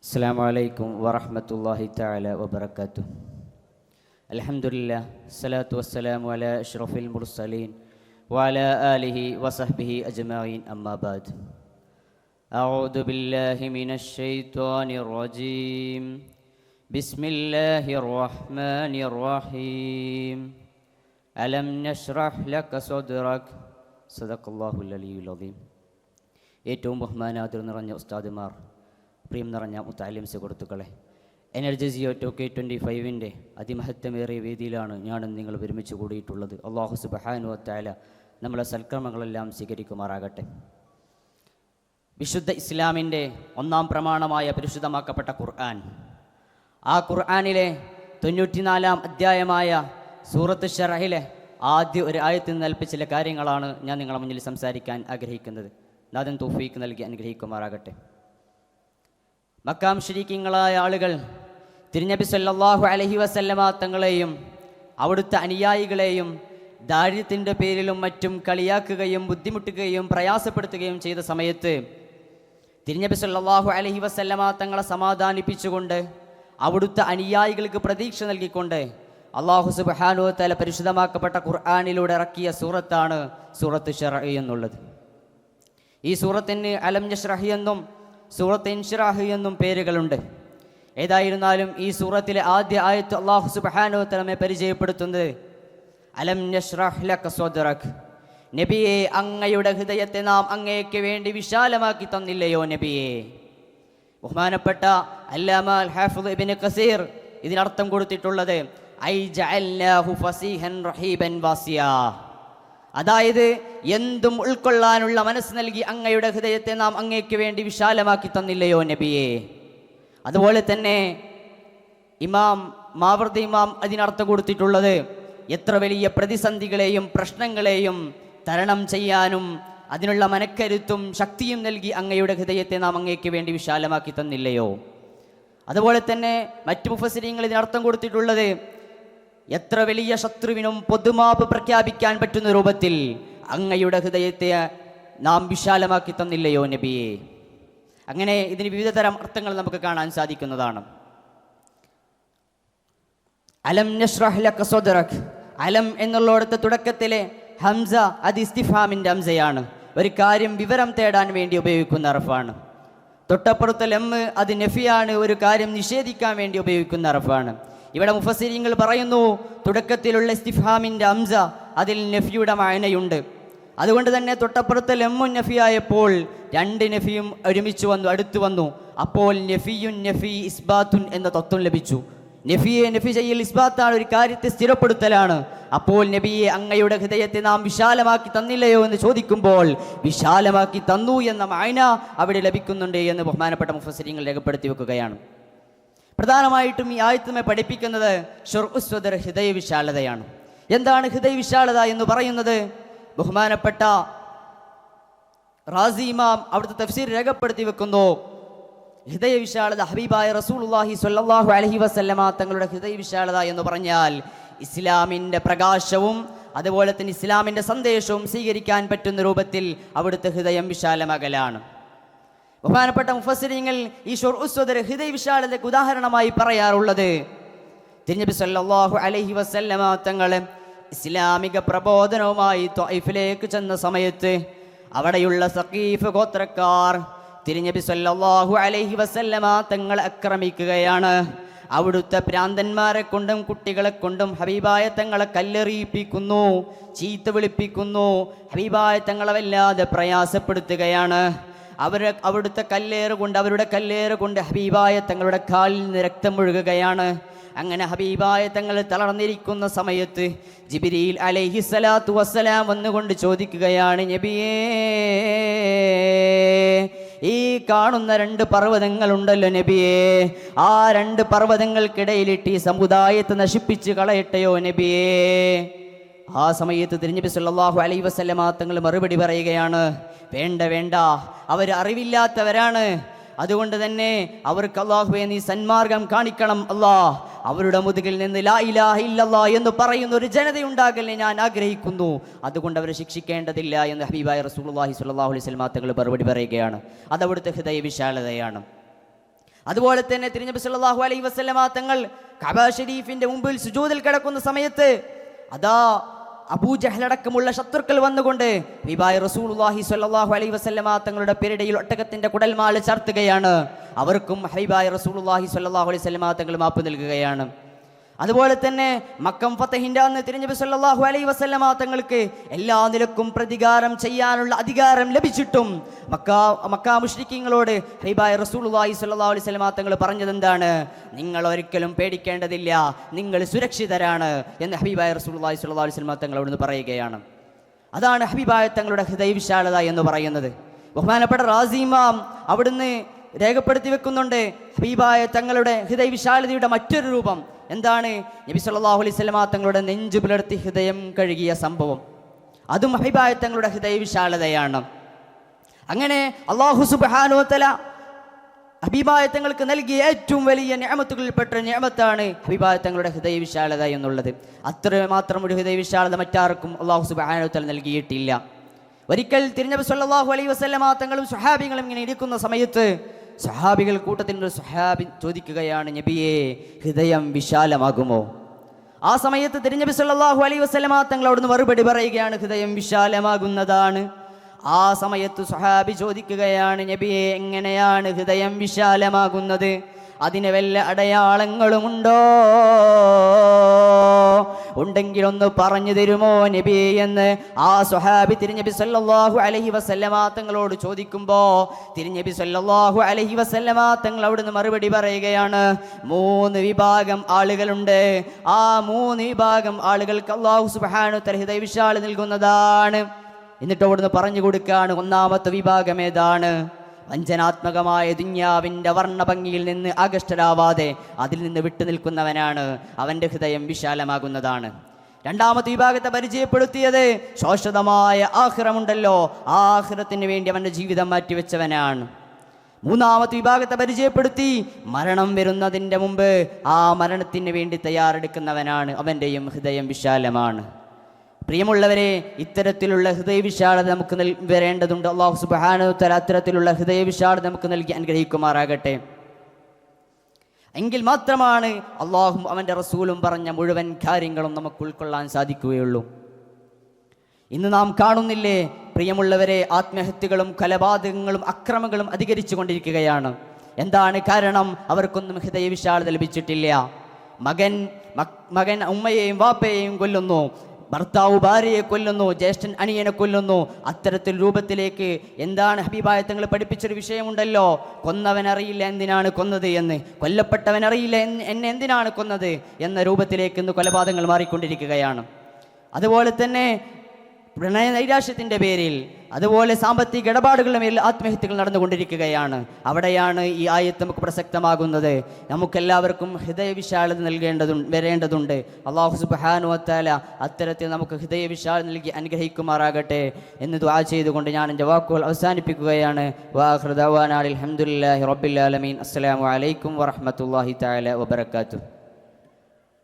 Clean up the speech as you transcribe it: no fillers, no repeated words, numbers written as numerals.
അസ്സലാമു അലൈക്കും വറഹ്മത്തുള്ളാഹി തആല വബറകാതുഹു. അൽഹംദുലില്ലാഹ് സ്വലാത്തു വസ്സലാമു അലാ അഷ്റഫിൽ മുർസലീൻ വഅലാ ആലിഹി വസഹ്ബിഹി അജ്മഈൻ അമ്മാ ബഅദ്. അഊദു ബില്ലാഹി മിനശ് ശൈത്വാനിർ റജീം. ബിസ്മില്ലാഹിർ റഹ്മാനിർ റഹീം. അലം നശ്റഹ് ലക സദ്റക. സദഖല്ലാഹുൽ അലിയ്യുൽ അദീം. ഏറ്റവും ബഹുമാനാദരം നിറഞ്ഞ ഉസ്താദുമാർ, പ്രിയം നിറഞ്ഞ മുത്തഅല്ലിം സുഹൃത്തുക്കളെ, എനർജിയോ 2K25 അതിമഹത്വമേറിയ വേദിയിലാണ് ഞാനും നിങ്ങൾ ഒരുമിച്ച് കൂടിയിട്ടുള്ളത്. അല്ലാഹു സുബ്ഹാനഹു വ തആല നമ്മളെ സൽക്കർമ്മങ്ങളെല്ലാം സ്വീകരിക്കുമാറാകട്ടെ. വിശുദ്ധ ഇസ്ലാമിൻ്റെ ഒന്നാം പ്രമാണമായ പരിശുദ്ധമാക്കപ്പെട്ട ഖുർആൻ, ആ ഖുർആനിലെ 94-ാം അധ്യായമായ സൂറത്ത് ശറഹിലെ ആദ്യ ഒരു ആയത്തിൽ നിന്ന് നൽപ്പിച്ച ചില കാര്യങ്ങളാണ് ഞാൻ നിങ്ങളുടെ മുന്നിൽ സംസാരിക്കാൻ ആഗ്രഹിക്കുന്നത്. നാഥൻ തൗഫീഖ് നൽകി അനുഗ്രഹിക്കുമാറാകട്ടെ. മക്കാ മുശ്രിക്കീങ്ങളായ ആളുകൾ തിരുനബി സല്ലല്ലാഹു അലൈഹി വസല്ലമ തങ്ങളെയും അവിടുത്തെ അനുയായികളെയും ദാരിദ്ര്യത്തിൻ്റെ പേരിലും മറ്റും കളിയാക്കുകയും ബുദ്ധിമുട്ടുകയും പ്രയാസപ്പെടുത്തുകയും ചെയ്ത സമയത്ത് തിരുനബി സല്ലല്ലാഹു അലൈഹി വസല്ലമ തങ്ങളെ സമാധാനിപ്പിച്ചുകൊണ്ട് അവിടുത്തെ അനുയായികൾക്ക് പ്രതീക്ഷ നൽകിക്കൊണ്ട് അല്ലാഹു സുബ്ഹാനഹു വ തആല പരിശുദ്ധമാക്കപ്പെട്ട ഖുർആനിലൂടെ ഇറക്കിയ സൂറത്താണ് സൂറത്ത് ശറഅ് എന്നുള്ളത്. ഈ സൂറത്തിന് അലം നശ്റഹ് എന്നും സൂറത്ത് ഇൻശിറാഹ് എന്നും പേരുകളുണ്ട്. ഏതായിരുന്നാലും ഈ സൂറത്തിലെ ആദ്യ ആയത്ത് അല്ലാഹു സുബ്ഹാനഹു വ തആല പരിചയപ്പെടുത്തുന്നത് അലം നശ്റഹ് ലക സദ്റക. നബിയെ, അങ്ങയുടെ ഹൃദയത്തെ നാം അങ്ങേക്ക് വേണ്ടി വിശാലമാക്കി തന്നില്ലയോ നബിയെ? ബഹുമാനപ്പെട്ട അല്ലാമ അൽ ഹാഫിദ് ഇബ്നു കസീർ ഇതിനർത്ഥം കൊടുത്തിട്ടുള്ളത് ഐ ജഅൽനാഹു ഫസീഹൻ റഹീബൻ വാസിയ, അതായത് എന്തും ഉൾക്കൊള്ളാനുള്ള മനസ്സ് നൽകി അങ്ങയുടെ ഹൃദയത്തെ നാം അങ്ങേക്ക് വേണ്ടി വിശാലമാക്കി തന്നില്ലയോ നബിയെ? അതുപോലെ തന്നെ ഇമാം മാവർദി ഇമാം അതിനർത്ഥം കൊടുത്തിട്ടുള്ളത് എത്ര വലിയ പ്രതിസന്ധികളെയും പ്രശ്നങ്ങളെയും തരണം ചെയ്യാനും അതിനുള്ള മനക്കരുത്തും ശക്തിയും നൽകി അങ്ങയുടെ ഹൃദയത്തെ നാം അങ്ങേക്ക് വേണ്ടി വിശാലമാക്കി തന്നില്ലയോ? അതുപോലെ തന്നെ മറ്റു മുഫസ്സിരീങ്ങൾ ഇതിനർത്ഥം കൊടുത്തിട്ടുള്ളത് എത്ര വലിയ ശത്രുവിനും പൊതുമാപ്പ് പ്രഖ്യാപിക്കാൻ പറ്റുന്ന രൂപത്തിൽ അങ്ങയുടെ ഹൃദയത്തെ നാം വിശാലമാക്കി തന്നില്ലയോ നബിയെ? അങ്ങനെ ഇതിന് വിവിധ തരം അർത്ഥങ്ങൾ നമുക്ക് കാണാൻ സാധിക്കുന്നതാണ്. അലം നശ്റഹ് ലക സദ്റക. അലം എന്നുള്ളിടത്ത് തുടക്കത്തിലെ ഹംസ അത് ഇസ്തിഫാമിൻ്റെ ഹംസയാണ്. ഒരു കാര്യം വിവരം തേടാൻ വേണ്ടി ഉപയോഗിക്കുന്ന അറഫാണ്. തൊട്ടപ്പുറത്തെ ലം അത് നഫിയാണ്, ഒരു കാര്യം നിഷേധിക്കാൻ വേണ്ടി ഉപയോഗിക്കുന്ന അറഫാണ്. ഇവിടെ മുഫസ്സിരീങ്ങൾ പറയുന്നു തുടക്കത്തിലുള്ള ഇസ്തിഫാമിൻ്റെ ഹംസ അതിൽ നഫിയുടെ മഅനയുണ്ട്. അതുകൊണ്ട് തന്നെ തൊട്ടപ്പുറത്തെ ലമ്മുൻ നഫിയായപ്പോൾ രണ്ട് നഫിയും ഒരുമിച്ച് വന്നു, അടുത്തു വന്നു. അപ്പോൾ നഫിയുൻ നഫി ഇസ്ബാത്തുൻ എന്ന തത്വം ലഭിച്ചു. നഫിയെ നഫി ചെയ്യൽ ഇസ്ബാത്താണ്, ഒരു കാര്യത്തെ സ്ഥിരപ്പെടുത്തലാണ്. അപ്പോൾ നബിയെ, അങ്ങയുടെ ഹൃദയത്തെ നാം വിശാലമാക്കി തന്നില്ലയോ എന്ന് ചോദിക്കുമ്പോൾ വിശാലമാക്കി തന്നു എന്ന മഅന അവിടെ ലഭിക്കുന്നുണ്ട് എന്ന് ബഹുമാനപ്പെട്ട മുഫസ്സിരീങ്ങൾ രേഖപ്പെടുത്തി വെക്കുകയാണ്. പ്രധാനമായിട്ടും ഈ ആയത്തുമേ പഠിപ്പിക്കുന്നത് ശുർഉസ് സദ്ർ, ഹൃദയ വിശാലതയാണ്. എന്താണ് ഹൃദയ വിശാലത എന്ന് പറയുന്നത്? ബഹുമാനപ്പെട്ട റാസി ഇമാം അവിടുത്തെ തഫ്സീർ രേഖപ്പെടുത്തി വെക്കുന്നു, ഹൃദയ വിശാലത ഹബീബായ റസൂലുള്ളാഹി സ്വല്ലല്ലാഹു അലൈഹി വസല്ലമ തങ്ങളുടെ ഹൃദയ വിശാലത എന്ന് പറഞ്ഞാൽ ഇസ്ലാമിൻ്റെ പ്രകാശവും അതുപോലെ തന്നെ ഇസ്ലാമിൻ്റെ സന്ദേശവും സ്വീകരിക്കാൻ പറ്റുന്ന രൂപത്തിൽ അവിടുത്തെ ഹൃദയം വിശാലമകലാണ്. ബഹുമാനപ്പെട്ട മുഫസ്സിരീങ്ങൾ ഈ ശുർഉസ് സദ്ർ, ഹൃദയ വിശാലതയ്ക്ക് ഉദാഹരണമായി പറയാറുള്ളത് തിരുനബി സല്ലല്ലാഹു അലൈഹി വസല്ലമ തങ്ങൾ ഇസ്ലാമിക പ്രബോധനവുമായി ത്വൈഫിലേക്ക് ചെന്ന സമയത്ത് അവിടെയുള്ള സഖീഫ് ഗോത്രക്കാർ തിരുനബി സല്ലല്ലാഹു അലൈഹി വസല്ലമ തങ്ങളെ ആക്രമിക്കുകയാണ്. അവിടുത്തെ ഭ്രാന്തന്മാരെ കൊണ്ടും കുട്ടികളെ കൊണ്ടും ഹബീബായ തങ്ങളെ കല്ലെറിയിപ്പിക്കുന്നു, ചീത്ത വിളിപ്പിക്കുന്നു, ഹബീബായ തങ്ങളെ വല്ലാതെ പ്രയാസപ്പെടുത്തുകയാണ്. അവിടുത്തെ അവരുടെ കല്ലേറ് കൊണ്ട് ഹബീബായ തങ്ങളുടെ കാലിൽ നിന്ന് രക്തം ഒഴുകുകയാണ്. അങ്ങനെ ഹബീബായ തങ്ങൾ തളർന്നിരിക്കുന്ന സമയത്ത് ജിബ്രീൽ അലൈഹിസ്സലാത്തു വസ്സലാം വന്നുകൊണ്ട് ചോദിക്കുകയാണ്, നബിയേ, ഈ കാണുന്ന 2 പർവ്വതങ്ങളുണ്ടല്ലോ നബിയേ, ആ 2 പർവ്വതങ്ങൾക്കിടയിലിട്ട് ഈ സമുദായത്തെ നശിപ്പിച്ച് കളയട്ടെയോ നബിയേ? ആ സമയത്ത് തിരുനബി സല്ലല്ലാഹു അലൈഹി വസല്ലമ തങ്ങൾ മറുപടി പറയുകയാണ്, വേണ്ട വേണ്ട, അവർ അറിവില്ലാത്തവരാണ്. അതുകൊണ്ട് തന്നെ അവർക്ക് അല്ലാഹുവേ നീ സന്മാർഗം കാണിക്കണം. അല്ലാഹ് അവരുടെ മുതുകിൽ നിന്ന് ലാ ഇലാഹ ഇല്ലല്ലാഹ് എന്ന് പറയുന്ന ഒരു ജനതയുണ്ടാകലിനെ ഞാൻ ആഗ്രഹിക്കുന്നു. അതുകൊണ്ട് അവരെ ശിക്ഷിക്കേണ്ടതില്ല എന്ന് ഹബീബായ റസൂലുള്ളാഹി സ്വല്ലല്ലാഹു അലൈഹി വസല്ലം തങ്ങൾ മറുപടി പറയുകയാണ്. അതവിടുത്തെ ഹൃദയ വിശാലതയാണ്. അതുപോലെ തന്നെ തിരുനബി സല്ലല്ലാഹു അലൈഹി വസല്ലമ തങ്ങൾ കഅബ ഷരീഫിന്റെ മുമ്പിൽ സുജൂദിൽ കിടക്കുന്ന സമയത്ത് അതാ അബൂജഹൽ അടക്കമുള്ള ശത്രുക്കൾ വന്നുകൊണ്ട് ഹബീബായ റസൂലുള്ളാഹി സ്വല്ലല്ലാഹു അലൈഹി വസല്ലമ തങ്ങളുടെ പെരടിയിൽ ഒട്ടകത്തിന്റെ കുടൽമാല ചാർത്തുകയാണ്. അവർക്കും ഹബീബായ റസൂലുള്ളാഹി സ്വല്ലല്ലാഹു അലൈഹി വസല്ലമ തങ്ങൾ മാപ്പ് നൽകുകയാണ്. അതുപോലെ തന്നെ മക്കം ഫതഹിന്റെ അന്ന് തിരുനബി സല്ലല്ലാഹു അലൈഹി വസല്ലമ തങ്ങൾക്ക് എല്ലാ നിലക്കും പ്രതികാരം ചെയ്യാനുള്ള അധികാരം ലഭിച്ചിട്ടും മക്ക മുശ്രിക്കീങ്ങളോട് ഹബീബായ റസൂലുള്ളാഹി സ്വല്ലല്ലാഹു അലൈഹി വസല്ലമ തങ്ങൾ പറഞ്ഞതെന്താണ്? നിങ്ങൾ ഒരിക്കലും പേടിക്കേണ്ടതില്ല, നിങ്ങൾ സുരക്ഷിതരാണ് എന്ന് ഹബീബായ റസൂലുള്ളാഹി സ്വല്ലല്ലാഹു അലൈഹി വസല്ലമ തങ്ങൾ അവിടുന്ന് പറയുകയാണ്. അതാണ് ഹബീബായ തങ്ങളുടെ ഹൃദയവിശാലത എന്ന് പറയുന്നത്. ബഹുമാനപ്പെട്ട റാസി ഇമാം അവിടുന്ന് രേഖപ്പെടുത്തി വെക്കുന്നുണ്ട് ഹബീബായ തങ്ങളുടെ ഹൃദയവിശാലതയുടെ മറ്റൊരു രൂപം എന്താണ്? നബി സല്ലല്ലാഹു അലൈഹി വസല്ലമ തങ്ങളുടെ നെഞ്ചു പുലർത്തി ഹൃദയം കഴുകിയ സംഭവം. അതും ഹബീബായ തങ്ങളുടെ ഹൃദയവിശാലതയാണ്. അങ്ങനെ അല്ലാഹു സുബ്ഹാനഹു വ തആല ഹബീബായ തങ്ങൾക്ക് നൽകിയ ഏറ്റവും വലിയ നിഅമത്തുകളിൽപ്പെട്ട നിഅമത്താണ് ഹബീബായ തങ്ങളുടെ ഹൃദയവിശാലത എന്നുള്ളത്. അത്രമാത്രം ഒരു ഹൃദയവിശാലത മറ്റാർക്കും അല്ലാഹു സുബ്ഹാനഹു വ തആല നൽകിയിട്ടില്ല. ഒരിക്കൽ തിരുനബി സല്ലല്ലാഹു അലൈഹി വസല്ലമ തങ്ങളും സ്വഹാബികളും ഇങ്ങനെ ഇരിക്കുന്ന സമയത്ത് സ്വഹാബികൾ കൂട്ടത്തിൽ ഒരു സ്വഹാബി ചോദിക്കുകയാണ്, നബിയെ, ഹൃദയം വിശാലമാകുമോ? ആ സമയത്ത് തിരുനബി സല്ലല്ലാഹു അലൈഹി വസല്ലമ തങ്ങൾ അവിടുന്ന് മറുപടി പറയുകയാണ്, ഹൃദയം വിശാലമാകുന്നതാണ്. ആ സമയത്ത് സ്വഹാബി ചോദിക്കുകയാണ്, നബിയെ, എങ്ങനെയാണ് ഹൃദയം വിശാലമാകുന്നത്? അതിന് വല്ല അടയാളങ്ങളുമുണ്ടോ? ഉണ്ടെങ്കിൽ ഒന്ന് പറഞ്ഞു തരുമോ നബി എന്ന് ആ സ്വഹാബി തിരുനബി സല്ലല്ലാഹു അലൈഹി വസല്ലമ തങ്ങളോട് ചോദിക്കുമ്പോൾ തിരുനബി സല്ലല്ലാഹു അലൈഹി വസല്ലമ തങ്ങൾ അവിടുന്ന് മറുപടി പറയുകയാണ്, 3 വിഭാഗം ആളുകളുണ്ട്. ആ 3 വിഭാഗം ആളുകൾക്ക് അല്ലാഹു സുബ്ഹാനഹു വ തആല ഹൃദയവിശാലത നൽകുന്നതാണ്. എന്നിട്ട് അവിടുന്ന് പറഞ്ഞു കൊടുക്കുകയാണ്, ഒന്നാമത്തെ വിഭാഗം ഏതാണ്? വഞ്ചനാത്മകമായ ദുന്യാവിൻ്റെ വർണ്ണഭംഗിയിൽ നിന്ന് ആകർഷ്ടരാവാതെ അതിൽ നിന്ന് വിട്ടു നിൽക്കുന്നവനാണ്, അവൻ്റെ ഹൃദയം വിശാലമാകുന്നതാണ്. രണ്ടാമത്തെ വിഭാഗത്തെ പരിചയപ്പെടുത്തിയത് ശാശ്വതമായ ആഖിറമുണ്ടല്ലോ, ആ ആഖിറത്തിന് വേണ്ടി അവൻ്റെ ജീവിതം മാറ്റിവെച്ചവനാണ്. മൂന്നാമത്തെ വിഭാഗത്തെ പരിചയപ്പെടുത്തി മരണം വരുന്നതിൻ്റെ മുമ്പ് ആ മരണത്തിന് വേണ്ടി തയ്യാറെടുക്കുന്നവനാണ്, അവൻ്റെയും ഹൃദയം വിശാലമാണ്. പ്രിയമുള്ളവരെ, ഇത്തരത്തിലുള്ള ഹൃദയവിശാലത നമുക്ക് വരേണ്ടതുണ്ട്. അല്ലാഹു സുബ്ഹാനഹു വ തആല അത്തരത്തിലുള്ള ഹൃദയവിശാലത നമുക്ക് നൽകി അനുഗ്രഹിക്കുമാറാകട്ടെ. എങ്കിൽ മാത്രമാണ് അള്ളാഹും അവൻ്റെ റസൂലും പറഞ്ഞ മുഴുവൻ കാര്യങ്ങളും നമുക്ക് ഉൾക്കൊള്ളാൻ സാധിക്കുകയുള്ളൂ. ഇന്ന് നാം കാണുന്നില്ലേ പ്രിയമുള്ളവരെ, ആത്മഹത്യകളും കൊലപാതകങ്ങളും അക്രമങ്ങളും അധികരിച്ചു കൊണ്ടിരിക്കുകയാണ്. എന്താണ് കാരണം? അവർക്കൊന്നും ഹൃദയവിശാലത ലഭിച്ചിട്ടില്ല. മകൻ ഉമ്മയെയും വാപ്പയെയും കൊല്ലുന്നു, ഭർത്താവ് ഭാര്യയെ കൊല്ലുന്നു, ജ്യേഷ്ഠൻ അനിയനെ കൊല്ലുന്നു. അത്തരത്തിൽ രൂപത്തിലേക്ക് എന്താണ് ഹബീബായ തങ്ങൾ പഠിപ്പിച്ചൊരു വിഷയമുണ്ടല്ലോ, കൊന്നവനറിയില്ല എന്തിനാണ് കൊന്നത് എന്ന്, കൊല്ലപ്പെട്ടവനറിയില്ല എന്നെ എന്തിനാണ് കൊന്നത് എന്ന രൂപത്തിലേക്ക് ഇന്ന് കൊലപാതകങ്ങൾ മാറിക്കൊണ്ടിരിക്കുകയാണ്. അതുപോലെ തന്നെ പ്രണയ നൈരാശ്യത്തിൻ്റെ പേരിൽ, അതുപോലെ സാമ്പത്തിക ഇടപാടുകളുടെ മേൽ ആത്മഹത്യകൾ നടന്നുകൊണ്ടിരിക്കുകയാണ്. അവിടെയാണ് ഈ ആയത്ത് നമുക്ക് പ്രസക്തമാകുന്നത്. നമുക്കെല്ലാവർക്കും ഹൃദയവിശാലത വരേണ്ടതുണ്ട്. അല്ലാഹു സുബ്ഹാനഹു വ തആല അത്തരത്തിൽ നമുക്ക് ഹൃദയവിശാലത നൽകി അനുഗ്രഹിക്കുമാറാകട്ടെ എന്ന് ദുആ ചെയ്തുകൊണ്ട് ഞാൻ എൻ്റെ വാക്കുകൾ അവസാനിപ്പിക്കുകയാണ്. വആഖിറു ദഅ്വാനാ അൽഹംദുലില്ലാഹി റബ്ബിൽ ആലമീൻ. അസ്സലാമു അലൈക്കും വറഹ്മത്തുള്ളാഹി തആല വബറകാതുഹു.